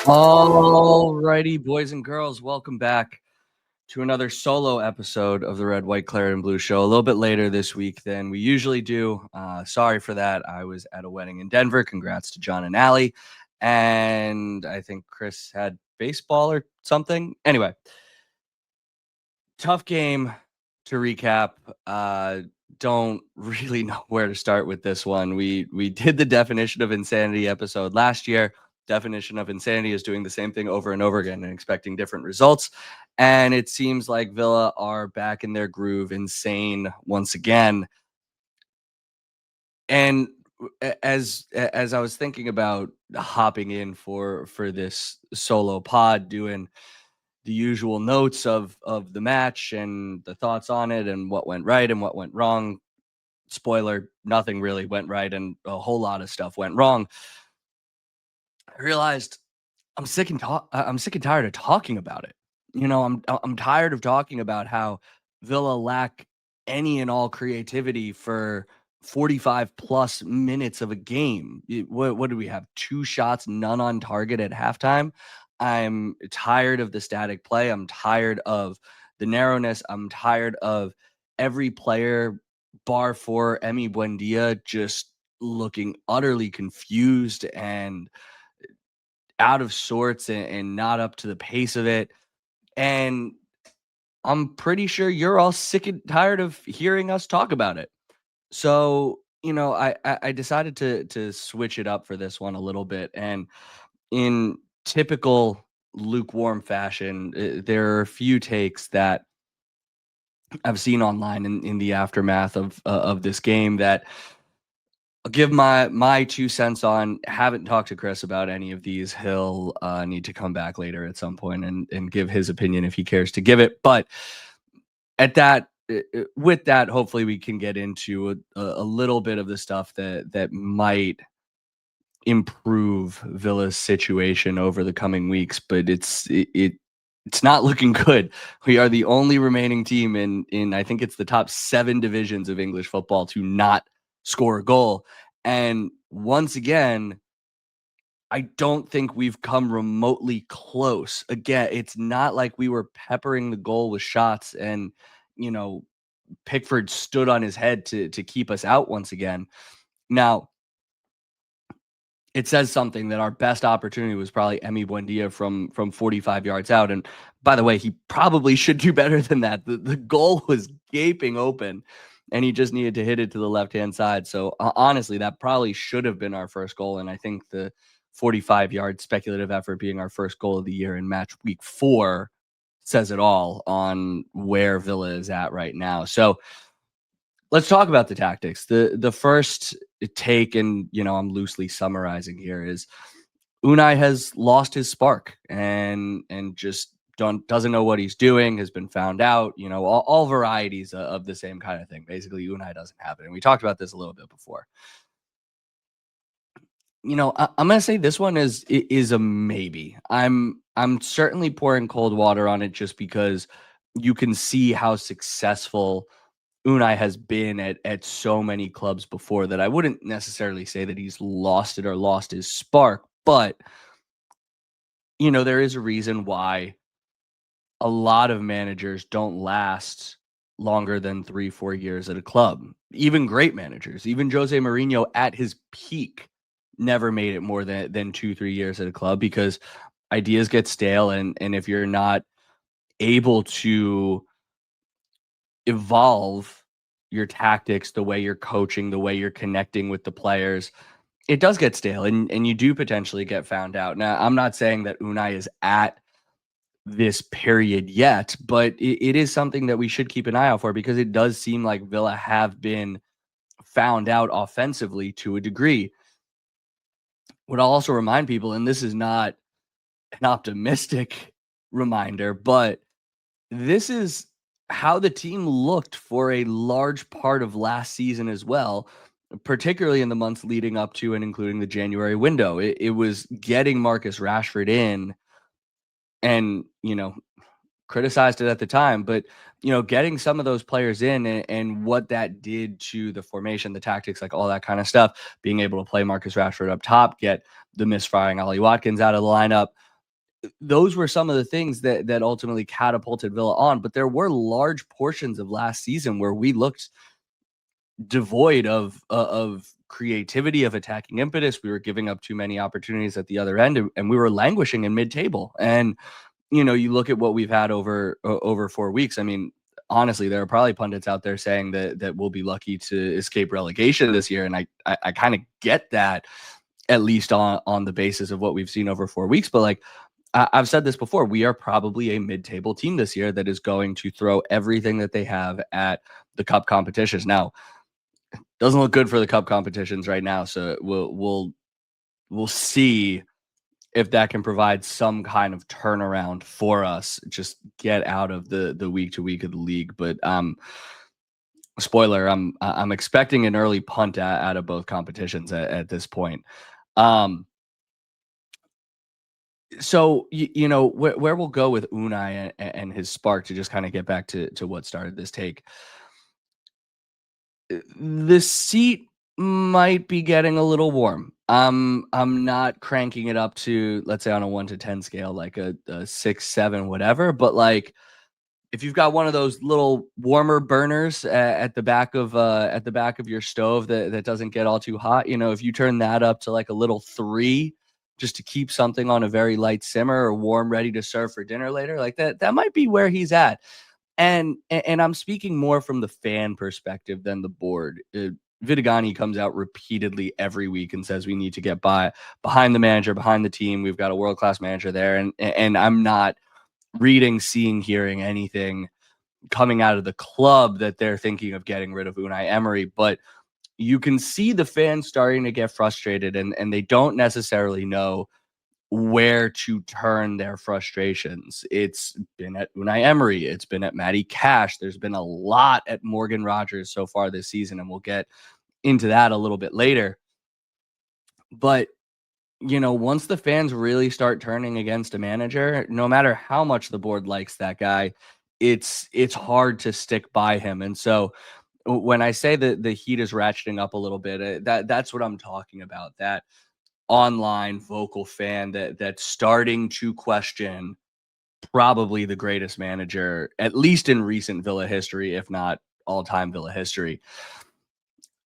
Alrighty, boys and girls, welcome back to another solo episode of the Red, White, Claret, and Blue Show. A little bit later this week than we usually do. Sorry for that. I was at a wedding in Denver. Congrats to John and Allie. And I think Chris had baseball or something. Anyway, tough game to recap. Don't really know where to start with this one. We did the definition of insanity episode last year. Definition of insanity is doing the same thing over and over again and expecting different results. And it seems like Villa are back in their groove, insane once again. And as I was thinking about hopping in for this solo pod, doing the usual notes of the match and the thoughts on it and what went right and what went wrong. Spoiler, nothing really went right and a whole lot of stuff went wrong. I realized I'm sick and tired of talking about it. I'm tired of talking about how Villa lack any and all creativity for 45 plus minutes of a game. What do we have? 2 shots, none on target at halftime. I'm tired of the static play. I'm tired of the narrowness. I'm tired of every player, bar for Emi Buendia, just looking utterly confused and out of sorts and not up to the pace of it. And I'm pretty sure you're all sick and tired of hearing us talk about it. So, I decided to switch it up for this one a little bit. And in typical lukewarm fashion, there are a few takes that I've seen online in the aftermath of this game that I'll give my 2 cents on. Haven't talked to Chris about any of these. He'll need to come back later at some point and give his opinion if he cares to give it. But at that, with that, hopefully we can get into a little bit of the stuff that might improve Villa's situation over the coming weeks. But it's not looking good. We are the only remaining team in I think it's the top 7 divisions of English football to not score a goal. And once again, I don't think we've come remotely close. Again, it's not like we were peppering the goal with shots and, you know, Pickford stood on his head to keep us out once again. Now, it says something that our best opportunity was probably Emi Buendia from 45 yards out. And by the way, he probably should do better than that. The goal was gaping open and he just needed to hit it to the left-hand side. So honestly, that probably should have been our first goal. And I think the 45-yard speculative effort being our first goal of the year in match week 4 says it all on where Villa is at right now. So let's talk about the tactics. The first take, and I'm loosely summarizing here, is Unai has lost his spark and just doesn't know what he's doing, has been found out, all varieties of the same kind of thing. Basically, Unai doesn't have it. And we talked about this a little bit before. I'm gonna say this one is a maybe. I'm certainly pouring cold water on it just because you can see how successful Unai has been at so many clubs before that I wouldn't necessarily say that he's lost it or lost his spark, but there is a reason why a lot of managers don't last longer than 3-4 years at a club. Even great managers, even Jose Mourinho at his peak never made it more than 2-3 years at a club because ideas get stale and if you're not able to evolve your tactics, the way you're coaching, the way you're connecting with the players, it does get stale and you do potentially get found out. Now, I'm not saying that Unai is at this period yet, but it is something that we should keep an eye out for because it does seem like Villa have been found out offensively to a degree. What I'll also remind people, and this is not an optimistic reminder, but this is how the team looked for a large part of last season as well, particularly in the months leading up to and including the January window. It was getting Marcus Rashford in and, criticized it at the time, but, getting some of those players in and what that did to the formation, the tactics, like all that kind of stuff, being able to play Marcus Rashford up top, get the misfiring Ollie Watkins out of the lineup, those were some of the things that ultimately catapulted Villa on. But there were large portions of last season where we looked devoid of creativity, of attacking impetus. We were giving up too many opportunities at the other end, and we were languishing in mid-table. And you look at what we've had over 4 weeks. I mean, honestly, there are probably pundits out there saying that we'll be lucky to escape relegation this year, and I kind of get that, at least on the basis of what we've seen over 4 weeks. But like I've said this before, we are probably a mid-table team this year that is going to throw everything that they have at the cup competitions. Now, doesn't look good for the cup competitions right now, so we'll see if that can provide some kind of turnaround for us. Just get out of the week to week of the league. But spoiler, I'm expecting an early punt out of both competitions at this point. Um, so where we'll go with Unai and his spark, to just kind of get back to what started this take. The seat might be getting a little warm. I'm not cranking it up to, let's say, on a 1 to 10 scale, like a 6, 7, whatever. But like, if you've got one of those little warmer burners at the back of your stove that doesn't get all too hot, if you turn that up to like a little 3, just to keep something on a very light simmer or warm, ready to serve for dinner later, like that might be where he's at. And I'm speaking more from the fan perspective than the board. Vidigani comes out repeatedly every week and says we need to get behind the manager, behind the team. We've got a world class manager there, and I'm not reading, seeing, hearing anything coming out of the club that they're thinking of getting rid of Unai Emery. But you can see the fans starting to get frustrated, and they don't necessarily know where to turn their frustrations. It's been at Unai Emery. It's been at Matty Cash. There's been a lot at Morgan Rogers so far this season, and we'll get into that a little bit later. But, once the fans really start turning against a manager, no matter how much the board likes that guy, it's hard to stick by him. And so when I say that the heat is ratcheting up a little bit, that's what I'm talking about. That online vocal fan that's starting to question probably the greatest manager, at least in recent Villa history, if not all-time Villa history.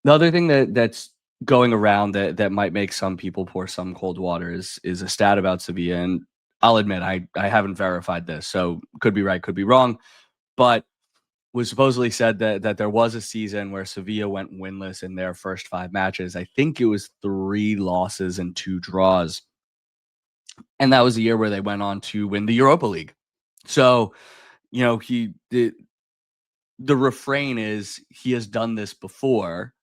The other thing that's going around that might make some people pour some cold water is a stat about Sevilla. And I'll admit I haven't verified this, so could be right, could be wrong, but was supposedly said that there was a season where Sevilla went winless in their first 5 matches. I think it was 3 losses and 2 draws. And that was the year where they went on to win the Europa League. So, the refrain is he has done this before.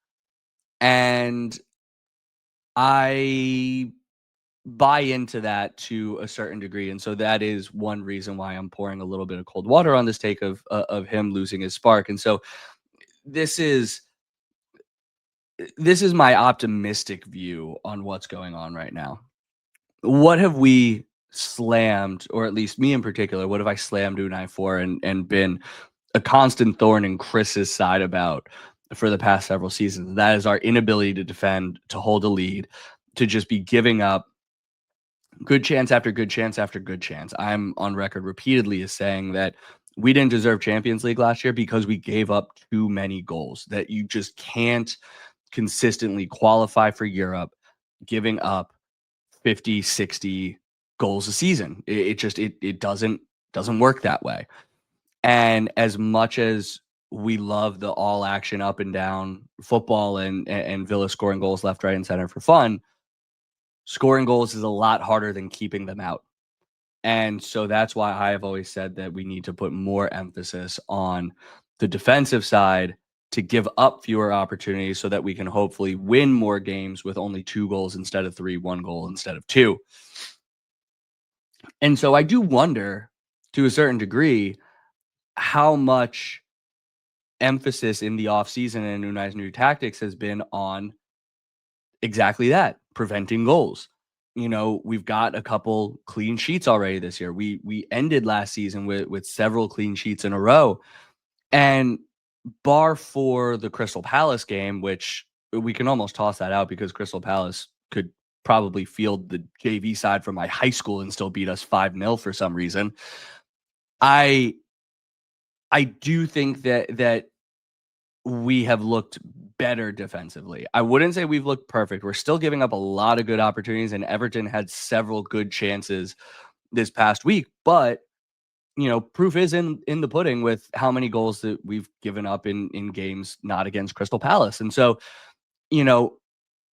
And I buy into that to a certain degree. And so that is one reason why I'm pouring a little bit of cold water on this take of him losing his spark. And so this is my optimistic view on what's going on right now. What have we slammed, or at least me in particular, what have I slammed Unai for and been a constant thorn in Chris's side about for the past several seasons? That is our inability to defend, to hold a lead, to just be giving up good chance after good chance after good chance. I'm on record repeatedly as saying that we didn't deserve Champions League last year because we gave up too many goals, that you just can't consistently qualify for Europe giving up 50, 60 goals a season. It just it doesn't work that way. And as much as we love the all action up and down football and Villa scoring goals left, right, and center for fun, scoring goals is a lot harder than keeping them out. And so that's why I have always said that we need to put more emphasis on the defensive side to give up fewer opportunities so that we can hopefully win more games with only 2 goals instead of 3, 1 goal instead of 2. And so I do wonder, to a certain degree, how much emphasis in the offseason and Unai's new tactics has been on exactly that, preventing goals. We've got a couple clean sheets already this year. We ended last season with several clean sheets in a row. And bar for the Crystal Palace game, which we can almost toss that out because Crystal Palace could probably field the JV side from my high school and still beat us 5-0 for some reason. I I do think that we have looked better defensively. I wouldn't say we've looked perfect. We're still giving up a lot of good opportunities, and Everton had several good chances this past week. But proof is in the pudding with how many goals that we've given up in games not against Crystal Palace. And so, you know,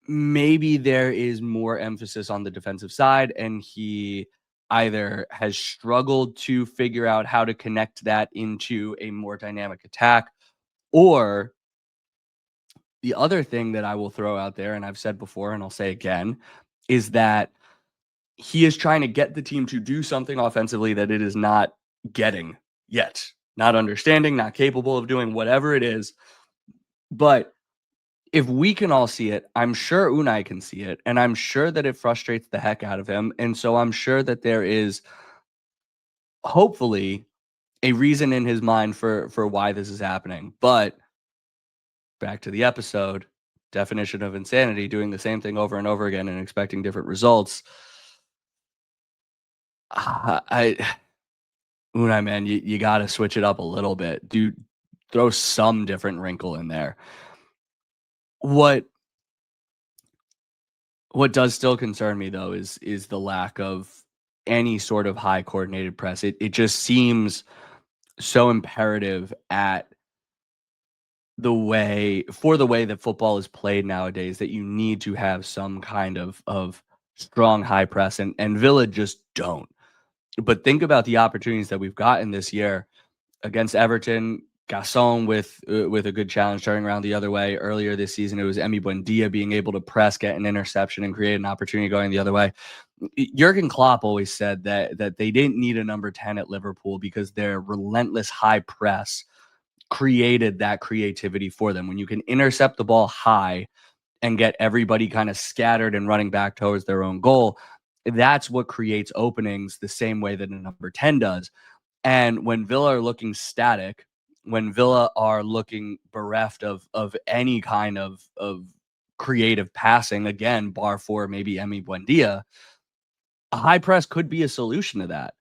maybe there is more emphasis on the defensive side, and he either has struggled to figure out how to connect that into a more dynamic attack, or the other thing that I will throw out there, and I've said before and I'll say again, is that he is trying to get the team to do something offensively that it is not getting yet, not understanding, not capable of doing, whatever it is. But if we can all see it, I'm sure Unai can see it, and I'm sure that it frustrates the heck out of him. And so I'm sure that there is hopefully a reason in his mind for why this is happening. But back to the episode, definition of insanity, doing the same thing over and over again and expecting different results. I Unai, man, you got to switch it up a little bit. Do throw some different wrinkle in there. What what does still concern me though is the lack of any sort of high coordinated press. It just seems so imperative at the way that football is played nowadays that you need to have some kind of strong high press, and Villa just don't. But think about the opportunities that we've gotten this year against Everton. Gasson with a good challenge turning around the other way. Earlier this season, it was Emi Buendia being able to press, get an interception, and create an opportunity going the other way. Jurgen Klopp always said that they didn't need a number 10 at Liverpool because their relentless high press created that creativity for them. When you can intercept the ball high and get everybody kind of scattered and running back towards their own goal, that's what creates openings the same way that a number 10 does. And when Villa are looking static, when Villa are looking bereft of any kind of creative passing, again, bar for maybe Emi Buendia, a high press could be a solution to that.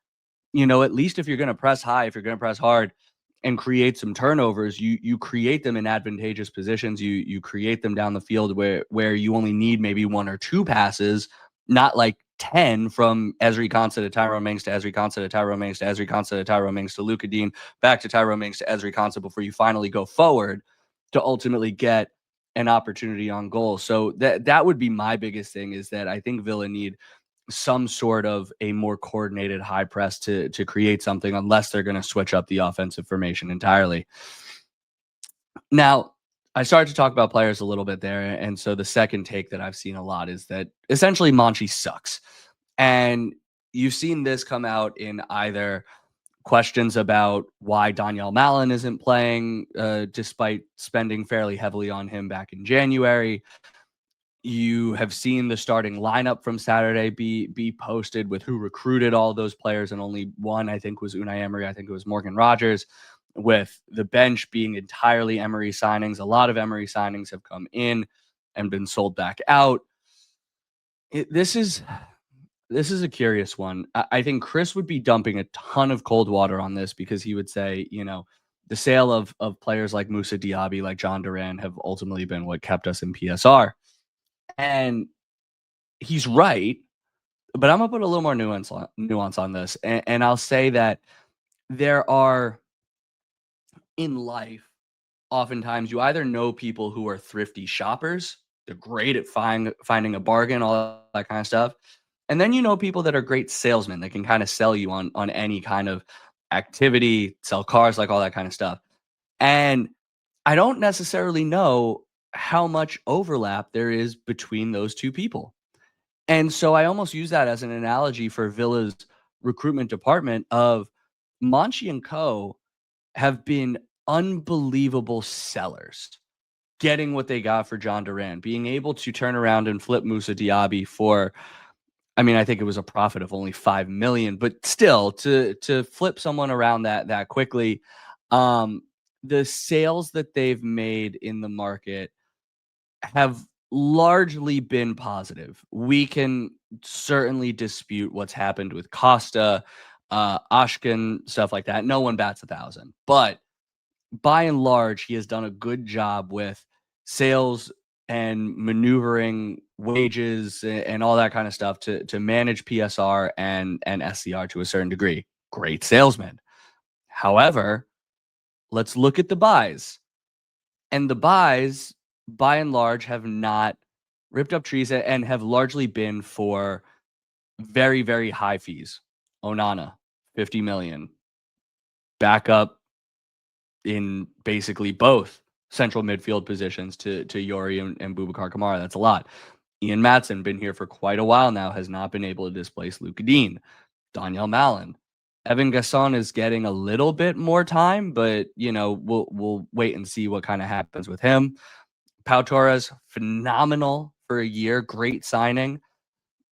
At least if you're going to press high, if you're going to press hard and create some turnovers, you create them in advantageous positions. You create them down the field where you only need maybe one or two passes, not like 10 from Ezri Konsa to Tyrone Mings to Ezri Konsa to Tyrone Mings to Ezri Konsa to Tyrone Mings to Luka Dean, back to Tyrone Mings to Ezri Konsa before you finally go forward to ultimately get an opportunity on goal. So that would be my biggest thing, is that I think Villa need some sort of a more coordinated high press to create something, unless they're going to switch up the offensive formation entirely. Now, I started to talk about players a little bit there, and so the second take that I've seen a lot is that essentially Monchi sucks. And you've seen this come out in either questions about why Daniel Malin isn't playing, despite spending fairly heavily on him back in January. You have seen the starting lineup from Saturday be posted with who recruited all those players, and only one, I think, was Unai Emery. I think it was Morgan Rogers, with the bench being entirely Emery signings. A lot of Emery signings have come in and been sold back out. This is a curious one. I think Chris would be dumping a ton of cold water on this, because he would say, the sale of players like Musa Diaby, like John Duran, have ultimately been what kept us in PSR. And he's right, but I'm gonna put a little more nuance on this, and I'll say that there are, in life, oftentimes you either know people who are thrifty shoppers, they're great at finding a bargain, all that kind of stuff, and then you know people that are great salesmen that can kind of sell you on any kind of activity, sell cars, like all that kind of stuff. And I don't necessarily know how much overlap there is between those two people. And so I almost use that as an analogy for Villa's recruitment department of Monchi and Co. have been unbelievable sellers, getting what they got for John Duran, being able to turn around and flip Musa Diaby for, I mean, I think it was a profit of only 5 million, but still to flip someone around that quickly. The sales that they've made in the market have largely been positive. We can certainly dispute what's happened with Costa, Ashkin, stuff like that. No one bats 1,000. But by and large, he has done a good job with sales and maneuvering wages and all that kind of stuff to manage PSR and SCR to a certain degree. Great salesman. However, let's look at the buys. And the buys, by and large, have not ripped up trees and have largely been for very, very high fees. Onana, 50 million. Backup in basically both central midfield positions to Yori and Boubacar Kamara. That's a lot. Ian Matson, been here for quite a while now, has not been able to displace Luka Dean. Daniel Mallon. Evan Gasson is getting a little bit more time, but we'll wait and see what kind of happens with him. Pau Torres, phenomenal for a year, great signing.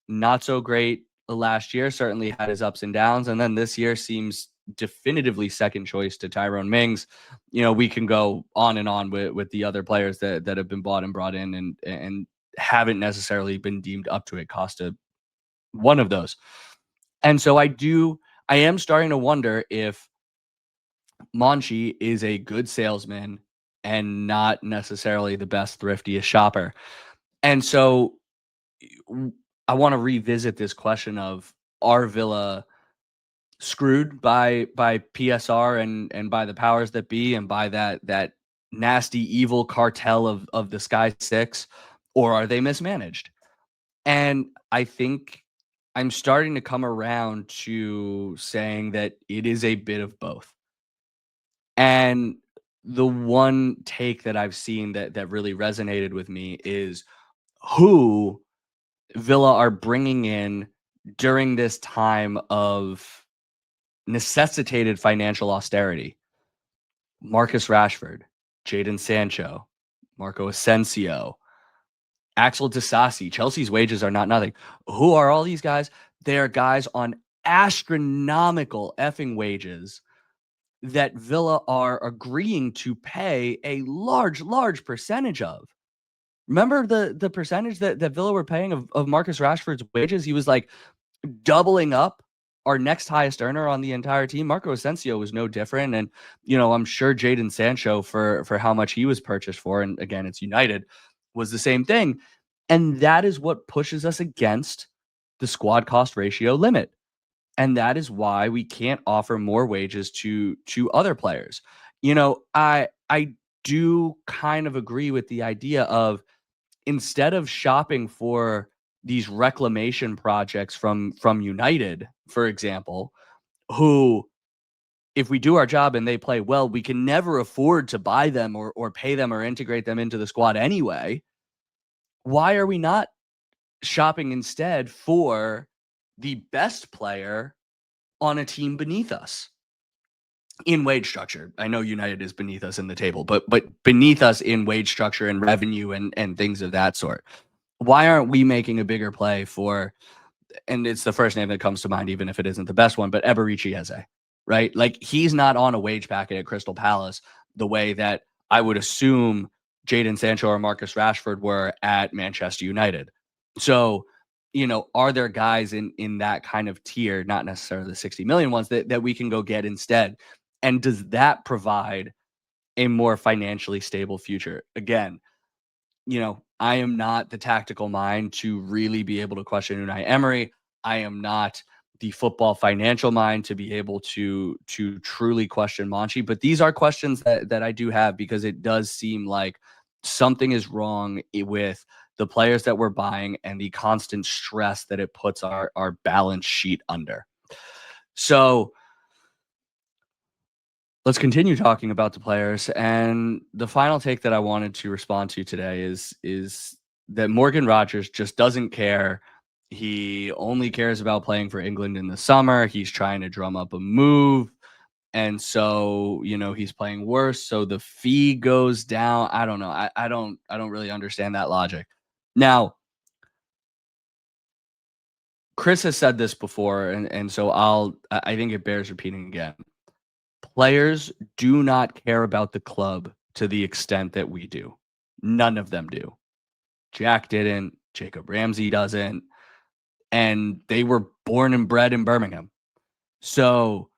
Not so great last year, certainly had his ups and downs. And then this year seems definitively second choice to Tyrone Mings. We can go on and on with the other players that have been bought and brought in and haven't necessarily been deemed up to it. Costa, one of those. And so I am starting to wonder if Monchi is a good salesman and not necessarily the best thriftiest shopper. And so I want to revisit this question of, are Villa screwed by PSR and by the powers that be and by that nasty evil cartel of the Sky Six, or are they mismanaged? And I think I'm starting to come around to saying that it is a bit of both. And the one take that I've seen that really resonated with me is who Villa are bringing in during this time of necessitated financial austerity. Marcus Rashford, Jadon Sancho, Marco Asensio, Axel Disasi. Chelsea's wages are not nothing. Who are all these guys? They are guys on astronomical effing wages that Villa are agreeing to pay a large percentage of. Remember the percentage that Villa were paying of Marcus Rashford's wages? He was like doubling up our next highest earner on the entire team. Marco Asensio was no different. And, I'm sure Jadon Sancho for how much he was purchased for, and again, it's United, was the same thing. And that is what pushes us against the squad cost ratio limit. And that is why we can't offer more wages to other players. I do kind of agree with the idea of, instead of shopping for these reclamation projects from United, for example, who, if we do our job and they play well, we can never afford to buy them or pay them or integrate them into the squad anyway. Why are we not shopping instead for the best player on a team beneath us in wage structure? I know United is beneath us in the table, but beneath us in wage structure and revenue and things of that sort. Why aren't we making a bigger play for, and it's the first name that comes to mind, even if it isn't the best one, but Eberici Eze, right? Like, he's not on a wage packet at Crystal Palace the way that I would assume Jadon Sancho or Marcus Rashford were at Manchester United. So, are there guys in that kind of tier, not necessarily the 60 million ones, that we can go get instead? And does that provide a more financially stable future? Again, I am not the tactical mind to really be able to question Unai Emery. I am not the football financial mind to be able to truly question Monchi. But these are questions that I do have, because it does seem like something is wrong with the players that we're buying and the constant stress that it puts our balance sheet under. So let's continue talking about the players. And the final take that I wanted to respond to today is that Morgan Rogers just doesn't care. He only cares about playing for England in the summer. He's trying to drum up a move. And so, he's playing worse, so the fee goes down. I don't know. I don't really understand that logic. Now, Chris has said this before, and so I think it bears repeating again. Players do not care about the club to the extent that we do. None of them do. Jack didn't. Jacob Ramsey doesn't. And they were born and bred in Birmingham. So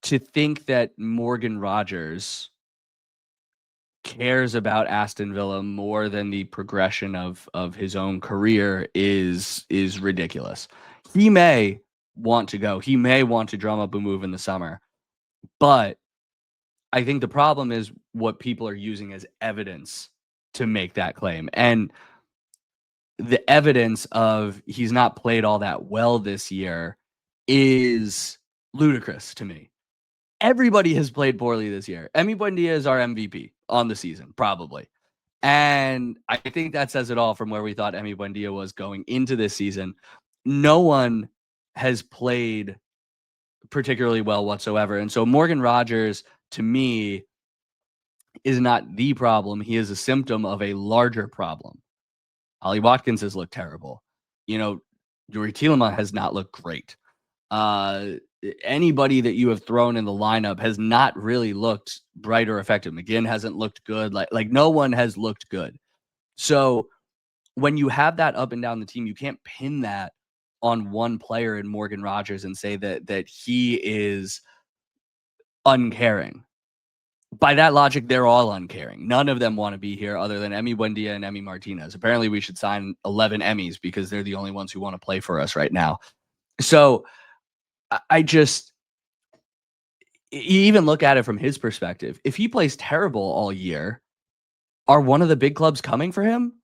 to think that Morgan Rogers cares about Aston Villa more than the progression of his own career is ridiculous. He may want to go. He may want to drum up a move in the summer. But I think the problem is what people are using as evidence to make that claim. And the evidence of he's not played all that well this year is ludicrous to me. Everybody has played poorly this year. Emi Buendia is our MVP on the season, probably. And I think that says it all from where we thought Emi Buendia was going into this season. No one has played particularly well whatsoever. And so Morgan Rogers, to me, is not the problem. He is a symptom of a larger problem. Ollie Watkins has looked terrible. You know, Yuri Tielemans has not looked great. Anybody that you have thrown in the lineup has not really looked bright or effective. McGinn hasn't looked good. Like no one has looked good. So when you have that up and down the team, you can't pin that on one player in Morgan Rogers and say that he is uncaring. By that logic, they're all uncaring. None of them want to be here other than Emi Buendia and Emi Martinez. Apparently, we should sign 11 Emmys because they're the only ones who want to play for us right now. So I just, you even look at it from his perspective. If he plays terrible all year, are one of the big clubs coming for him?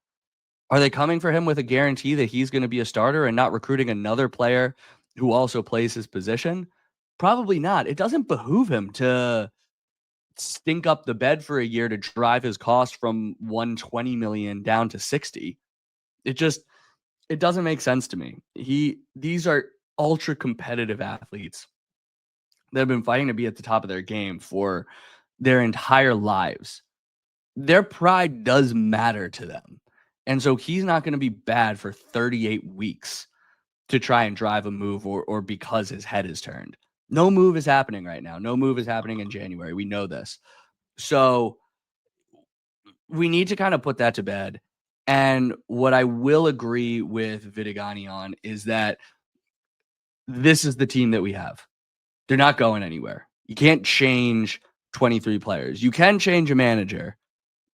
Are they coming for him with a guarantee that he's going to be a starter and not recruiting another player who also plays his position? Probably not. It doesn't behoove him to stink up the bed for a year to drive his cost from 120 million down to 60. It doesn't make sense to me. These are ultra competitive athletes that have been fighting to be at the top of their game for their entire lives. Their pride does matter to them. And so he's not going to be bad for 38 weeks to try and drive a move or because his head is turned. No move is happening right now. No move is happening in January. We know this. So we need to kind of put that to bed. And what I will agree with Vidigani on is that this is the team that we have. They're not going anywhere. You can't change 23 players. You can change a manager,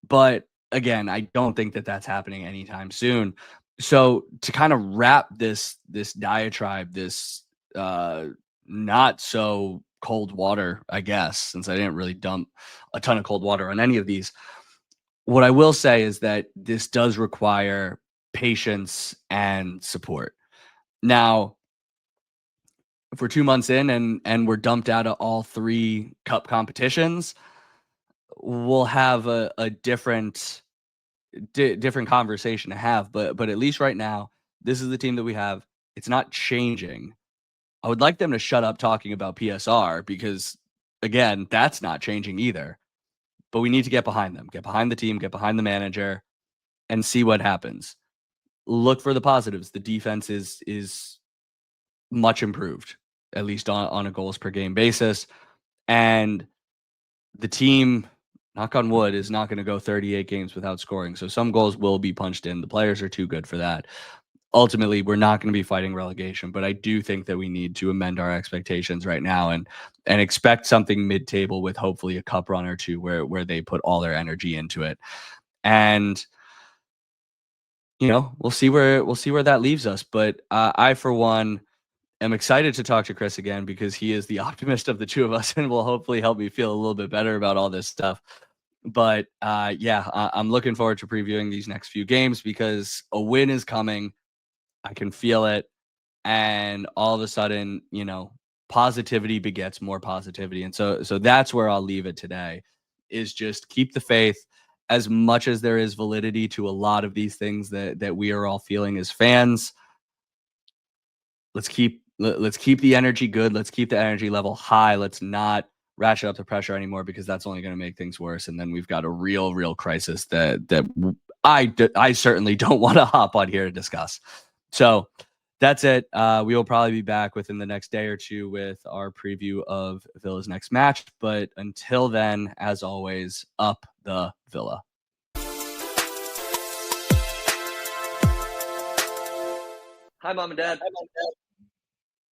but again, I don't think that that's happening anytime soon. So to kind of wrap this diatribe, this not so cold water, I guess, since I didn't really dump a ton of cold water on any of these. What I will say is that this does require patience and support. Now, if we're 2 months in and we're dumped out of all 3 cup competitions, we'll have a different conversation to have. But at least right now, this is the team that we have. It's not changing. I would like them to shut up talking about PSR because, again, that's not changing either. But we need to get behind them, get behind the team, get behind the manager, and see what happens. Look for the positives. The defense is much improved, at least on a goals per game basis. And the team, knock on wood, is not going to go 38 games without scoring. So some goals will be punched in. The players are too good for that. Ultimately, we're not going to be fighting relegation, but I do think that we need to amend our expectations right now and expect something mid-table with hopefully a cup run or two where they put all their energy into it. And we'll see where that leaves us. But I, for one, am excited to talk to Chris again because he is the optimist of the two of us and will hopefully help me feel a little bit better about all this stuff. But I'm looking forward to previewing these next few games because a win is coming. I can feel it. And all of a sudden, positivity begets more positivity. And so that's where I'll leave it today, is just keep the faith. As much as there is validity to a lot of these things that we are all feeling as fans, let's keep the energy good. Let's keep the energy level high. Let's not ratchet up the pressure anymore because that's only going to make things worse. And then we've got a real crisis that I certainly don't want to hop on here to discuss. So that's it. We will probably be back within the next day or two with our preview of Villa's next match. But until then, as always, up the Villa. Hi, mom and dad.